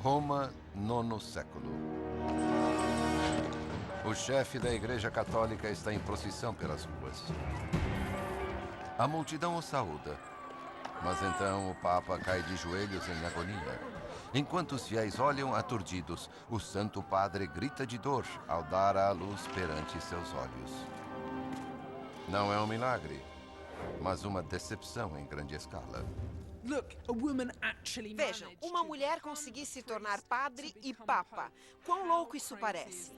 Roma, nono século. O chefe da Igreja Católica está em procissão pelas ruas. A multidão o saúda, mas então o Papa cai de joelhos em agonia. Enquanto os fiéis olham aturdidos, o Santo Padre grita de dor ao dar à luz perante seus olhos. Não é um milagre, mas uma decepção em grande escala. Vejam, uma mulher conseguir se tornar padre e papa. Quão louco isso parece?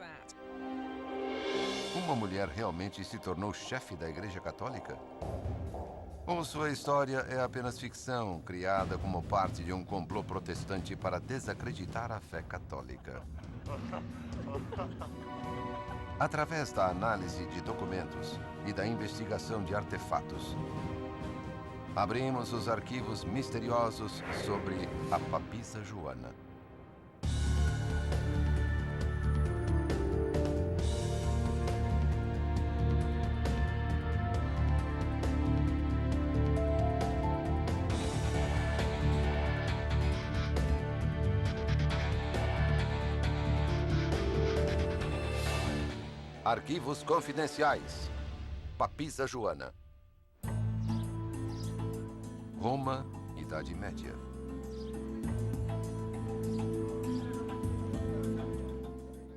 Uma mulher realmente se tornou chefe da Igreja Católica? Ou sua história é apenas ficção, criada como parte de um complô protestante para desacreditar a fé católica? Através da análise de documentos e da investigação de artefatos, abrimos os arquivos misteriosos sobre a Papisa Joana. Arquivos confidenciais. Papisa Joana. Roma, Idade Média.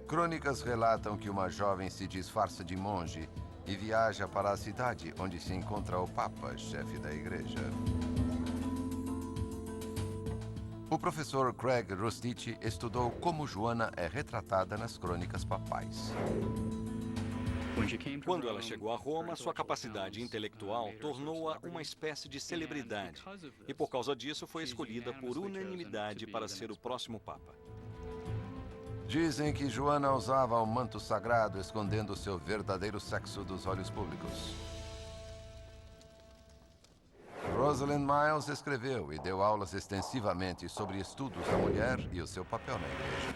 Crônicas relatam que uma jovem se disfarça de monge e viaja para a cidade onde se encontra o Papa, chefe da igreja. O professor Craig Rustich estudou como Joana é retratada nas crônicas papais. Quando ela chegou a Roma, sua capacidade intelectual tornou-a uma espécie de celebridade. E por causa disso foi escolhida por unanimidade para ser o próximo Papa. Dizem que Joana usava um manto sagrado escondendo seu verdadeiro sexo dos olhos públicos. Rosalind Miles escreveu e deu aulas extensivamente sobre estudos da mulher e o seu papel na igreja.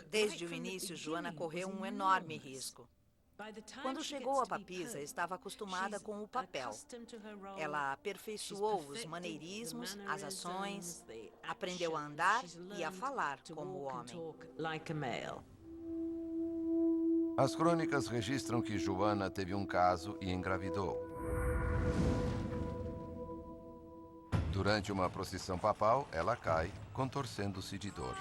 Desde o início, Joana correu um enorme risco. Quando chegou a papisa, estava acostumada com o papel. Ela aperfeiçoou os maneirismos, as ações, aprendeu a andar e a falar como homem. As crônicas registram que Joana teve um caso e engravidou. Durante uma procissão papal, ela cai, contorcendo-se de dor.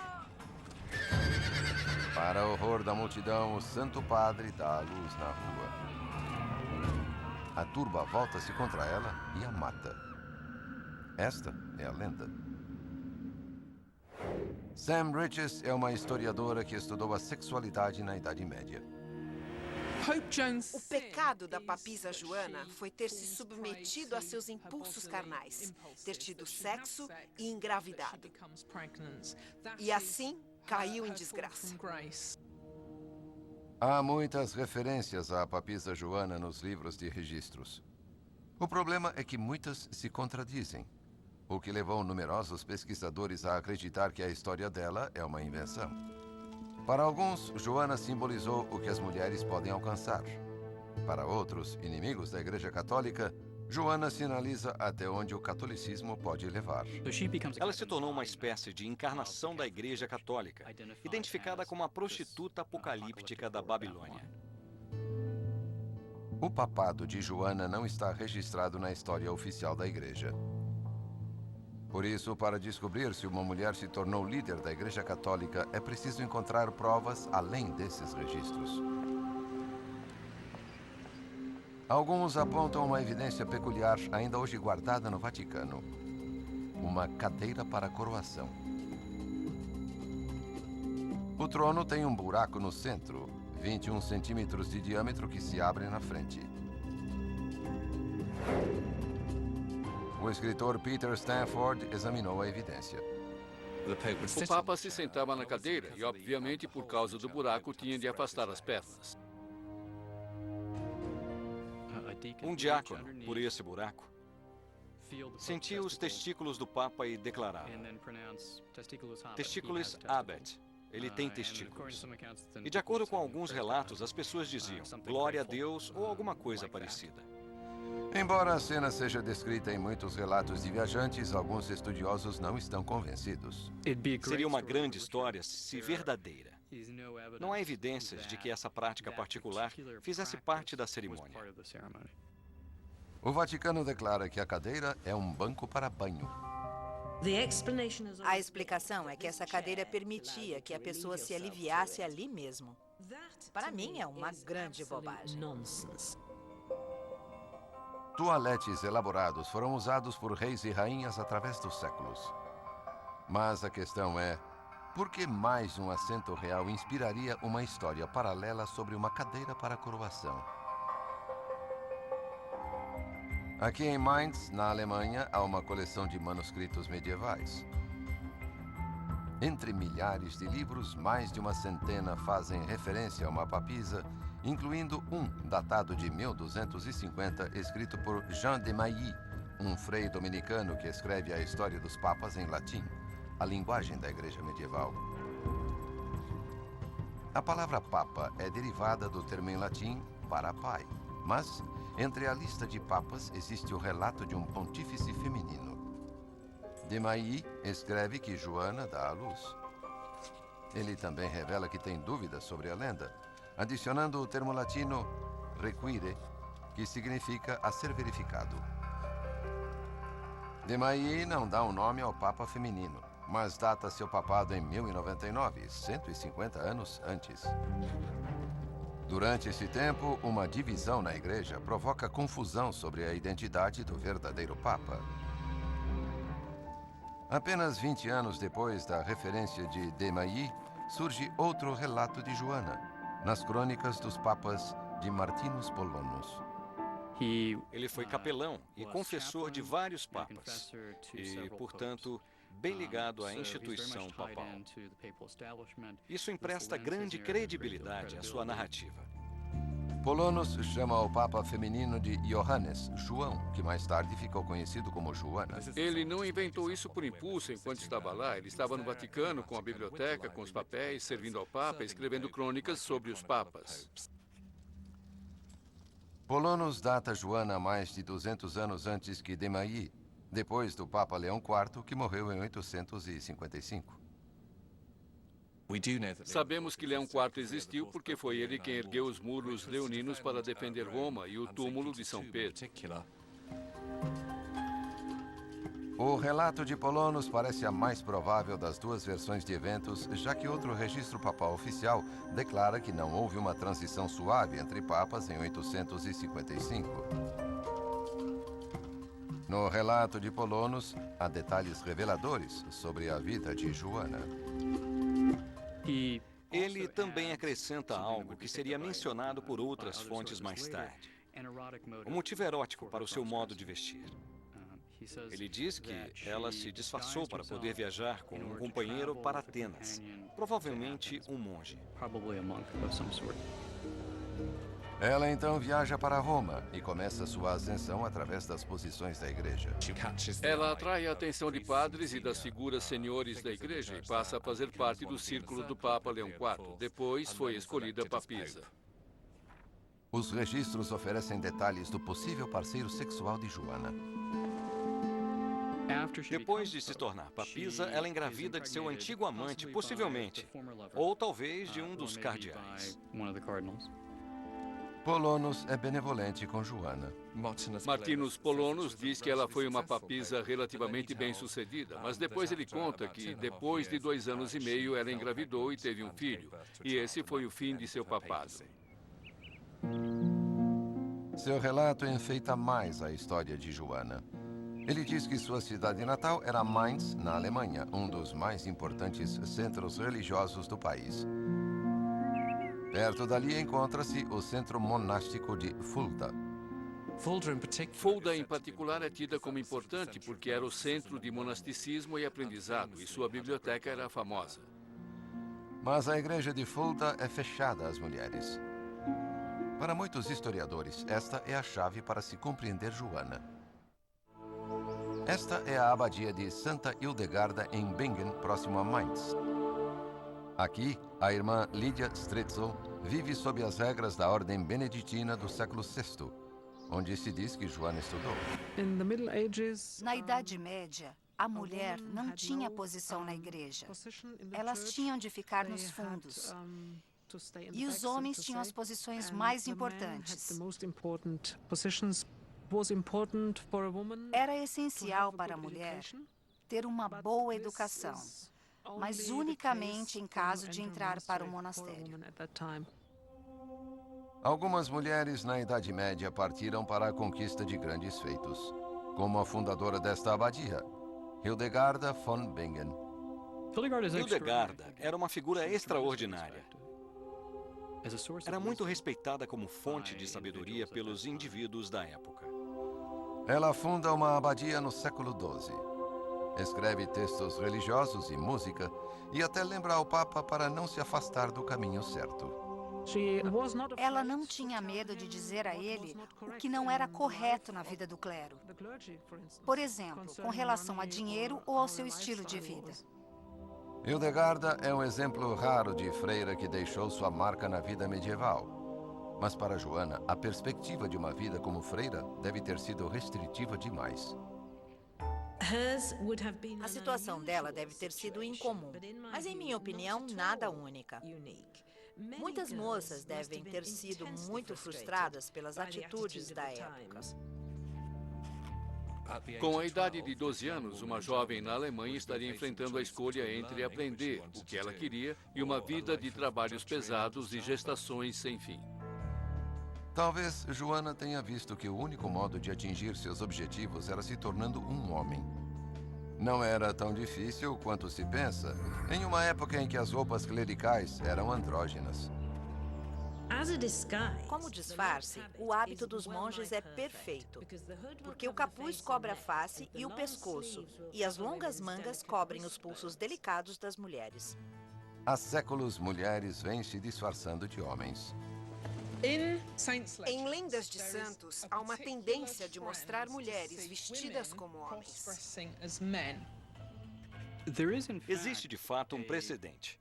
Para horror da multidão, o Santo Padre dá a luz na rua. A turba volta-se contra ela e a mata. Esta é a lenda. Sam Riches é uma historiadora que estudou a sexualidade na Idade Média. O pecado da papisa Joana foi ter se submetido a seus impulsos carnais, ter tido sexo e engravidado. E assim, caiu em desgraça. Há muitas referências à papisa Joana nos livros de registros. O problema é que muitas se contradizem, o que levou numerosos pesquisadores a acreditar que a história dela é uma invenção. Para alguns, Joana simbolizou o que as mulheres podem alcançar. Para outros, inimigos da Igreja Católica, Joana sinaliza até onde o catolicismo pode levar. Ela se tornou uma espécie de encarnação da Igreja Católica, identificada como a prostituta apocalíptica da Babilônia. O papado de Joana não está registrado na história oficial da Igreja. Por isso, para descobrir se uma mulher se tornou líder da Igreja Católica, é preciso encontrar provas além desses registros. Alguns apontam uma evidência peculiar ainda hoje guardada no Vaticano: uma cadeira para coroação. O trono tem um buraco no centro, 21 centímetros de diâmetro, que se abre na frente. O escritor Peter Stanford examinou a evidência. O Papa se sentava na cadeira e, obviamente, por causa do buraco, tinha de afastar as pernas. Um diácono, por esse buraco, sentia os testículos do Papa e declarava: Testiculis habet. Ele tem testículos. E de acordo com alguns relatos, as pessoas diziam: glória a Deus ou alguma coisa parecida. Embora a cena seja descrita em muitos relatos de viajantes, alguns estudiosos não estão convencidos. Seria uma grande história se verdadeira. Não há evidências de que essa prática particular fizesse parte da cerimônia. O Vaticano declara que a cadeira é um banco para banho. A explicação é que essa cadeira permitia que a pessoa se aliviasse ali mesmo. Para mim, é uma grande bobagem. Toaletes elaborados foram usados por reis e rainhas através dos séculos. Mas a questão é, por que mais um assento real inspiraria uma história paralela sobre uma cadeira para coroação? Aqui em Mainz, na Alemanha, há uma coleção de manuscritos medievais. Entre milhares de livros, mais de uma centena fazem referência a uma papisa, incluindo um datado de 1250, escrito por Jean de Mailly, um frei dominicano que escreve a história dos papas em latim, a linguagem da Igreja medieval. A palavra papa é derivada do termo em latim para pai, mas entre a lista de papas existe o relato de um pontífice feminino. De Mailly escreve que Joana dá à luz. Ele também revela que tem dúvidas sobre a lenda, adicionando o termo latino require, que significa a ser verificado. De Mailly não dá um nome ao papa feminino, mas data seu papado em 1099, 150 anos antes. Durante esse tempo, uma divisão na igreja provoca confusão sobre a identidade do verdadeiro papa. Apenas 20 anos depois da referência de Mailly, surge outro relato de Joana, nas crônicas dos papas de Martinus Polonus. Ele foi capelão e confessor de vários papas e, portanto, bem ligado à instituição papal. Isso empresta grande credibilidade à sua narrativa. Polonus chama o papa feminino de Johannes, João, que mais tarde ficou conhecido como Joana. Ele não inventou isso por impulso enquanto estava lá. Ele estava no Vaticano com a biblioteca, com os papéis, servindo ao papa, escrevendo crônicas sobre os papas. Polonus data Joana mais de 200 anos antes que de Mailly, depois do Papa Leão IV, que morreu em 855. Sabemos que Leão IV existiu porque foi ele quem ergueu os muros leoninos para defender Roma e o túmulo de São Pedro. O relato de Polonus parece a mais provável das duas versões de eventos, já que outro registro papal oficial declara que não houve uma transição suave entre papas em 855. No relato de Polonus, há detalhes reveladores sobre a vida de Joana. Ele também acrescenta algo que seria mencionado por outras fontes mais tarde. Um motivo erótico para o seu modo de vestir. Ele diz que ela se disfarçou para poder viajar com um companheiro para Atenas, provavelmente um monge. Ela então viaja para Roma e começa sua ascensão através das posições da igreja. Ela atrai a atenção de padres e das figuras senhores da igreja e passa a fazer parte do círculo do Papa Leão IV. Depois foi escolhida papisa. Os registros oferecem detalhes do possível parceiro sexual de Joana. Depois de se tornar papisa, ela engravida de seu antigo amante, possivelmente, ou talvez de um dos cardeais. Polonus é benevolente com Joana. Martinus Polonus diz que ela foi uma papisa relativamente bem-sucedida, mas depois ele conta que, depois de 2 anos e meio, ela engravidou e teve um filho, e esse foi o fim de seu papado. Seu relato enfeita mais a história de Joana. Ele diz que sua cidade natal era Mainz, na Alemanha, um dos mais importantes centros religiosos do país. Perto dali encontra-se o centro monástico de Fulda. Fulda, em particular, é tida como importante porque era o centro de monasticismo e aprendizado, e sua biblioteca era famosa. Mas a igreja de Fulda é fechada às mulheres. Para muitos historiadores, esta é a chave para se compreender Joana. Esta é a abadia de Santa Hildegarda em Bingen, próximo a Mainz. Aqui, a irmã Lídia Strezzo vive sob as regras da ordem beneditina do século VI, onde se diz que Joana estudou. Na Idade Média, a mulher não tinha posição na igreja. Elas tinham de ficar nos fundos. E os homens tinham as posições mais importantes. Era essencial para a mulher ter uma boa educação, mas unicamente em caso de entrar para o monastério. Algumas mulheres na Idade Média partiram para a conquista de grandes feitos, como a fundadora desta abadia, Hildegarda von Bingen. Hildegarda era uma figura extraordinária. Era muito respeitada como fonte de sabedoria pelos indivíduos da época. Ela funda uma abadia no século XII. Escreve textos religiosos e música e até lembra ao Papa para não se afastar do caminho certo. Ela não tinha medo de dizer a ele o que não era correto na vida do clero. Por exemplo, com relação a dinheiro ou ao seu estilo de vida. Hildegarda é um exemplo raro de freira que deixou sua marca na vida medieval. Mas para Joana, a perspectiva de uma vida como freira deve ter sido restritiva demais. A situação dela deve ter sido incomum, mas em minha opinião, nada única. Muitas moças devem ter sido muito frustradas pelas atitudes da época. Com a idade de 12 anos, uma jovem na Alemanha estaria enfrentando a escolha entre aprender o que ela queria e uma vida de trabalhos pesados e gestações sem fim. Talvez Joana tenha visto que o único modo de atingir seus objetivos era se tornando um homem. Não era tão difícil quanto se pensa, em uma época em que as roupas clericais eram andrógenas. Como disfarce, o hábito dos monges é perfeito, porque o capuz cobre a face e o pescoço, e as longas mangas cobrem os pulsos delicados das mulheres. Há séculos, mulheres vêm se disfarçando de homens. Em lendas de santos, há uma tendência de mostrar mulheres vestidas como homens. Existe de fato um precedente,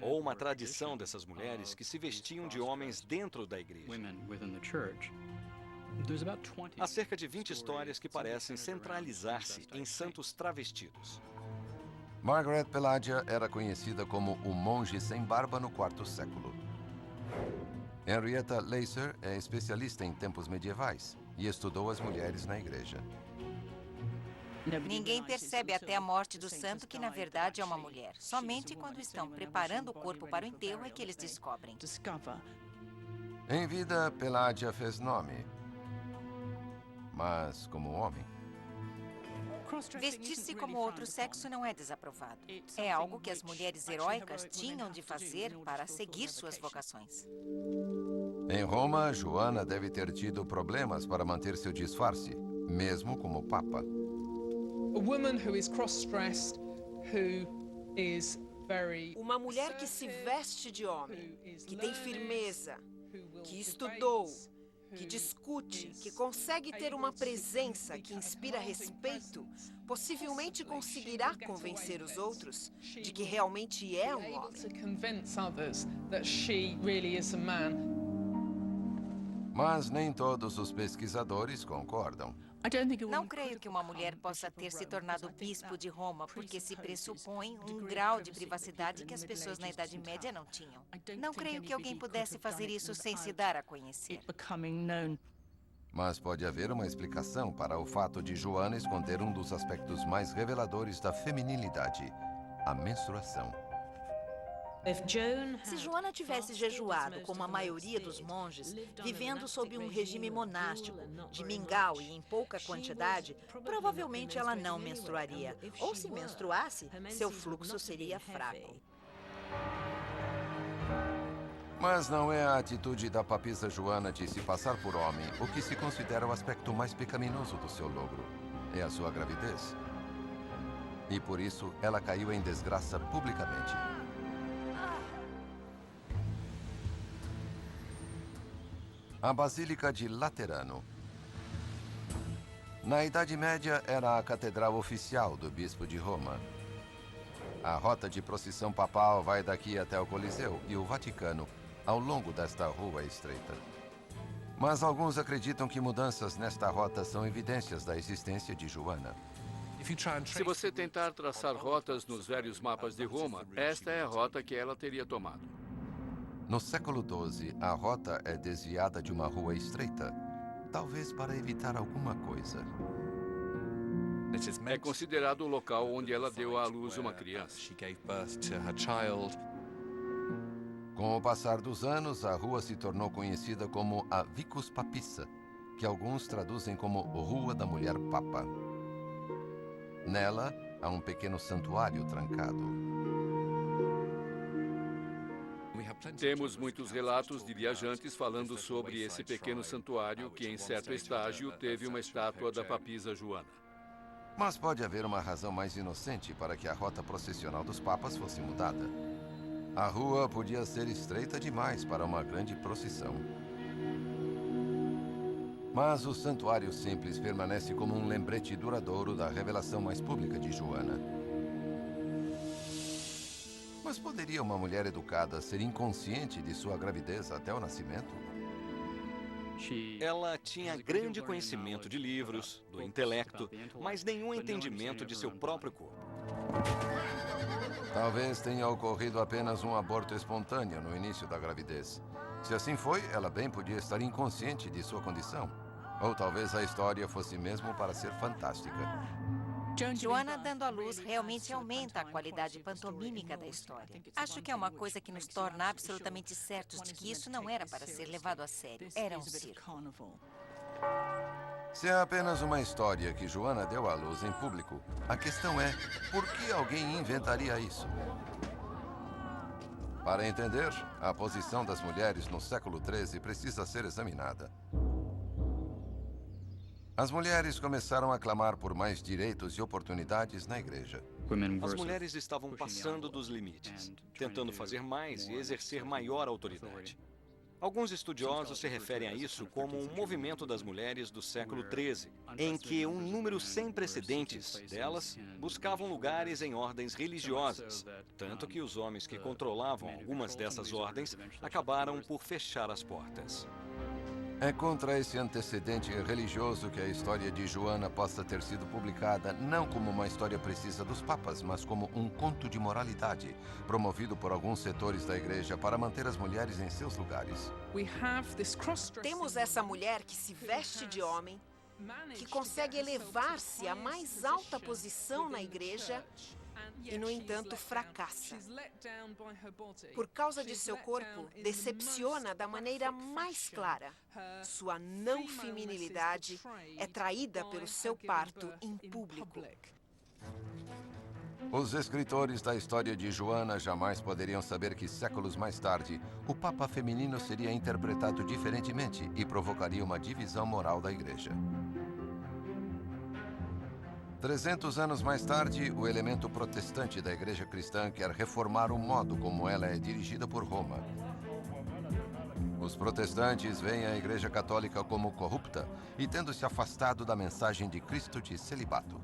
ou uma tradição dessas mulheres que se vestiam de homens dentro da igreja. Há cerca de 20 histórias que parecem centralizar-se em santos travestidos. Margaret Pelagia era conhecida como o monge sem barba no quarto século. Henrietta Leyser é especialista em tempos medievais e estudou as mulheres na igreja. Ninguém percebe até a morte do santo que, na verdade, é uma mulher. Somente quando estão preparando o corpo para o enterro é que eles descobrem. Em vida, Pelagia fez nome, mas como homem. Vestir-se como outro sexo não é desaprovado. É algo que as mulheres heróicas tinham de fazer para seguir suas vocações. Em Roma, Joana deve ter tido problemas para manter seu disfarce, mesmo como papa. Uma mulher que se veste de homem, que tem firmeza, que estudou, que discute, que consegue ter uma presença que inspira respeito, possivelmente conseguirá convencer os outros de que realmente é um homem. Mas nem todos os pesquisadores concordam. Não creio que uma mulher possa ter se tornado bispo de Roma porque se pressupõe um grau de privacidade que as pessoas na Idade Média não tinham. Não creio que alguém pudesse fazer isso sem se dar a conhecer. Mas pode haver uma explicação para o fato de Joana esconder um dos aspectos mais reveladores da feminilidade, a menstruação. Se Joana tivesse jejuado como a maioria dos monges, vivendo sob um regime monástico, de mingau e em pouca quantidade, provavelmente ela não menstruaria. Ou se menstruasse, seu fluxo seria fraco. Mas não é a atitude da papisa Joana de se passar por homem o que se considera o aspecto mais pecaminoso do seu logro. É a sua gravidez. E por isso ela caiu em desgraça publicamente. A Basílica de Laterano. Na Idade Média, era a catedral oficial do bispo de Roma. A rota de procissão papal vai daqui até o Coliseu e o Vaticano, ao longo desta rua estreita. Mas alguns acreditam que mudanças nesta rota são evidências da existência de Joana. Se você tentar traçar rotas nos velhos mapas de Roma, esta é a rota que ela teria tomado. No século XII, a rota é desviada de uma rua estreita, talvez para evitar alguma coisa. É considerado o local onde ela deu à luz uma criança. Com o passar dos anos, a rua se tornou conhecida como a Vicus Papissa, que alguns traduzem como Rua da Mulher Papa. Nela, há um pequeno santuário trancado. Temos muitos relatos de viajantes falando sobre esse pequeno santuário que, em certo estágio, teve uma estátua da papisa Joana. Mas pode haver uma razão mais inocente para que a rota processional dos papas fosse mudada. A rua podia ser estreita demais para uma grande procissão. Mas o santuário simples permanece como um lembrete duradouro da revelação mais pública de Joana. Mas poderia uma mulher educada ser inconsciente de sua gravidez até o nascimento? Ela tinha grande conhecimento de livros, do intelecto, mas nenhum entendimento de seu próprio corpo. Talvez tenha ocorrido apenas um aborto espontâneo no início da gravidez. Se assim foi, ela bem podia estar inconsciente de sua condição. Ou talvez a história fosse mesmo para ser fantástica. Joana dando à luz realmente aumenta a qualidade pantomímica da história. Acho que é uma coisa que nos torna absolutamente certos de que isso não era para ser levado a sério. Era um circo. Se é apenas uma história que Joana deu à luz em público, a questão é, por que alguém inventaria isso? Para entender, a posição das mulheres no século XIII precisa ser examinada. As mulheres começaram a clamar por mais direitos e oportunidades na igreja. As mulheres estavam passando dos limites, tentando fazer mais e exercer maior autoridade. Alguns estudiosos se referem a isso como um movimento das mulheres do século XIII, em que um número sem precedentes delas buscavam lugares em ordens religiosas, tanto que os homens que controlavam algumas dessas ordens acabaram por fechar as portas. É contra esse antecedente religioso que a história de Joana possa ter sido publicada não como uma história precisa dos papas, mas como um conto de moralidade, promovido por alguns setores da igreja para manter as mulheres em seus lugares. Temos essa mulher que se veste de homem, que consegue elevar-se à mais alta posição na igreja e, no entanto, fracassa. Por causa de seu corpo, decepciona da maneira mais clara. Sua não feminilidade é traída pelo seu parto em público. Os escritores da história de Joana jamais poderiam saber que séculos mais tarde, o Papa feminino seria interpretado diferentemente e provocaria uma divisão moral da igreja. 300 anos mais tarde, o elemento protestante da igreja cristã quer reformar o modo como ela é dirigida por Roma. Os protestantes veem a igreja católica como corrupta e tendo se afastado da mensagem de Cristo de celibato.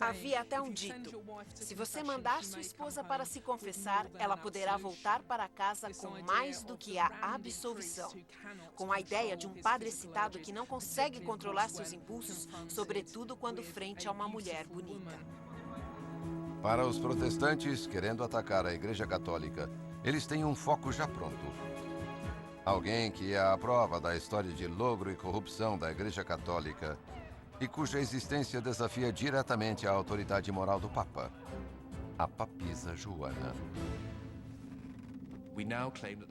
Havia até um dito: se você mandar sua esposa para se confessar, ela poderá voltar para casa com mais do que a absolvição. Com a ideia de um padre citado que não consegue controlar seus impulsos, sobretudo quando frente a uma mulher bonita. Para os protestantes, querendo atacar a igreja católica, eles têm um foco já pronto. Alguém que é a prova da história de logro e corrupção da igreja católica e cuja existência desafia diretamente a autoridade moral do Papa, a papisa Joana.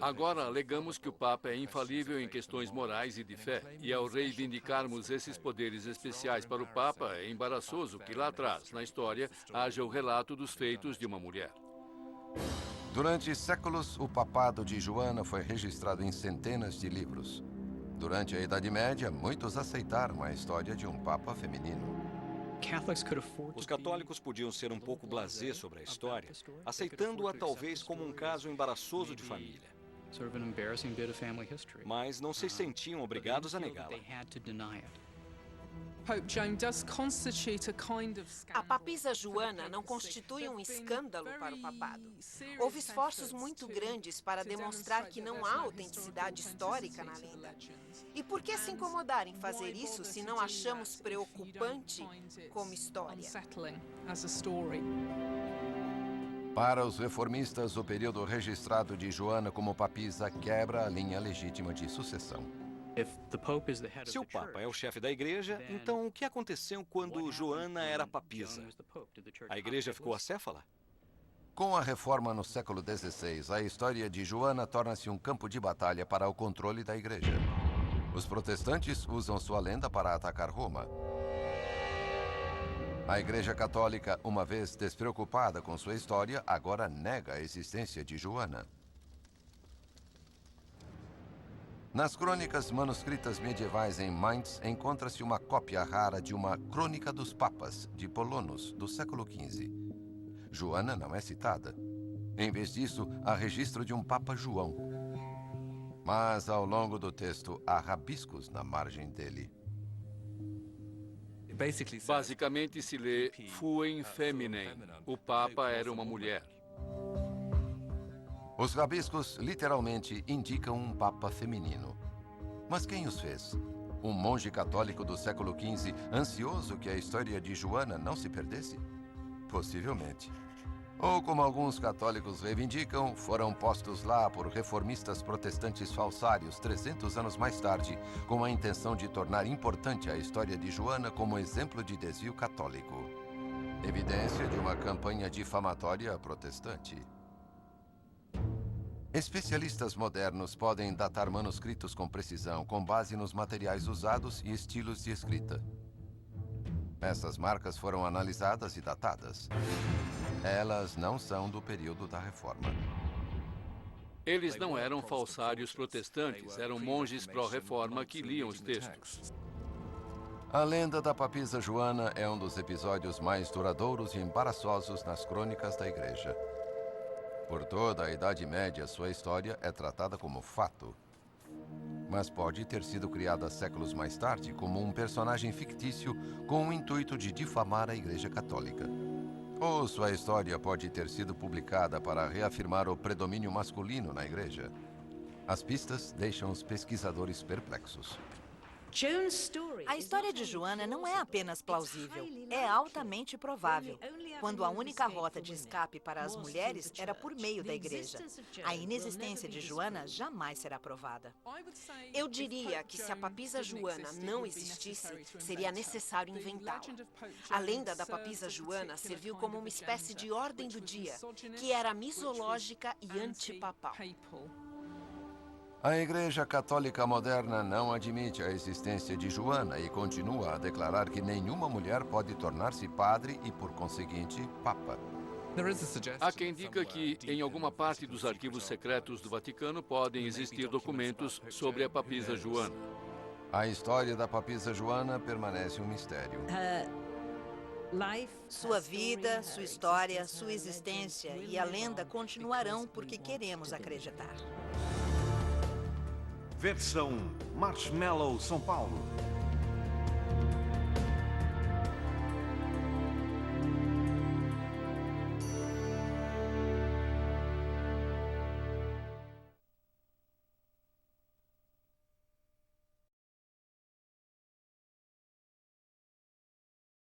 Agora alegamos que o Papa é infalível em questões morais e de fé, e ao reivindicarmos esses poderes especiais para o Papa, é embaraçoso que lá atrás, na história, haja o relato dos feitos de uma mulher. Durante séculos, o papado de Joana foi registrado em centenas de livros. Durante a Idade Média, muitos aceitaram a história de um papa feminino. Os católicos podiam ser um pouco blasés sobre a história, aceitando-a talvez como um caso embaraçoso de família. Mas não se sentiam obrigados a negá-la. A papisa Joana não constitui um escândalo para o papado. Houve esforços muito grandes para demonstrar que não há autenticidade histórica na lenda. E por que se incomodar em fazer isso se não achamos preocupante como história? Para os reformistas, o período registrado de Joana como papisa quebra a linha legítima de sucessão. Se o Papa é o chefe da igreja, então o que aconteceu quando Joana era papisa? A igreja ficou acéfala? Com a reforma no século XVI, a história de Joana torna-se um campo de batalha para o controle da igreja. Os protestantes usam sua lenda para atacar Roma. A Igreja Católica, uma vez despreocupada com sua história, agora nega a existência de Joana. Nas crônicas manuscritas medievais em Mainz, encontra-se uma cópia rara de uma Crônica dos Papas, de Polonos, do século XV. Joana não é citada. Em vez disso, há registro de um Papa João. Mas, ao longo do texto, há rabiscos na margem dele. Basicamente se lê Fuem Feminine. O Papa era uma mulher. Os rabiscos literalmente indicam um papa feminino. Mas quem os fez? Um monge católico do século XV, ansioso que a história de Joana não se perdesse? Possivelmente. Ou, como alguns católicos reivindicam, foram postos lá por reformistas protestantes falsários 300 anos mais tarde, com a intenção de tornar importante a história de Joana como exemplo de desvio católico. Evidência de uma campanha difamatória protestante. Especialistas modernos podem datar manuscritos com precisão com base nos materiais usados e estilos de escrita. Essas marcas foram analisadas e datadas. Elas não são do período da Reforma. Eles não eram falsários protestantes, eram monges pró-reforma que liam os textos. A lenda da papisa Joana é um dos episódios mais duradouros e embaraçosos nas crônicas da Igreja. Por toda a Idade Média, sua história é tratada como fato. Mas pode ter sido criada séculos mais tarde como um personagem fictício com o intuito de difamar a Igreja Católica. Ou sua história pode ter sido publicada para reafirmar o predomínio masculino na Igreja. As pistas deixam os pesquisadores perplexos. A história de Joana não é apenas plausível, é altamente provável, quando a única rota de escape para as mulheres era por meio da igreja. A inexistência de Joana jamais será provada. Eu diria que se a papisa Joana não existisse, seria necessário inventá-la. A lenda da papisa Joana serviu como uma espécie de ordem do dia, que era misológica e antipapal. A Igreja Católica moderna não admite a existência de Joana e continua a declarar que nenhuma mulher pode tornar-se padre e, por conseguinte, papa. Há quem diga que, em alguma parte dos arquivos secretos do Vaticano, podem existir documentos sobre a papisa Joana. A história da papisa Joana permanece um mistério. Sua vida, sua história, sua existência e a lenda continuarão porque queremos acreditar. Versão Marshmallow São Paulo.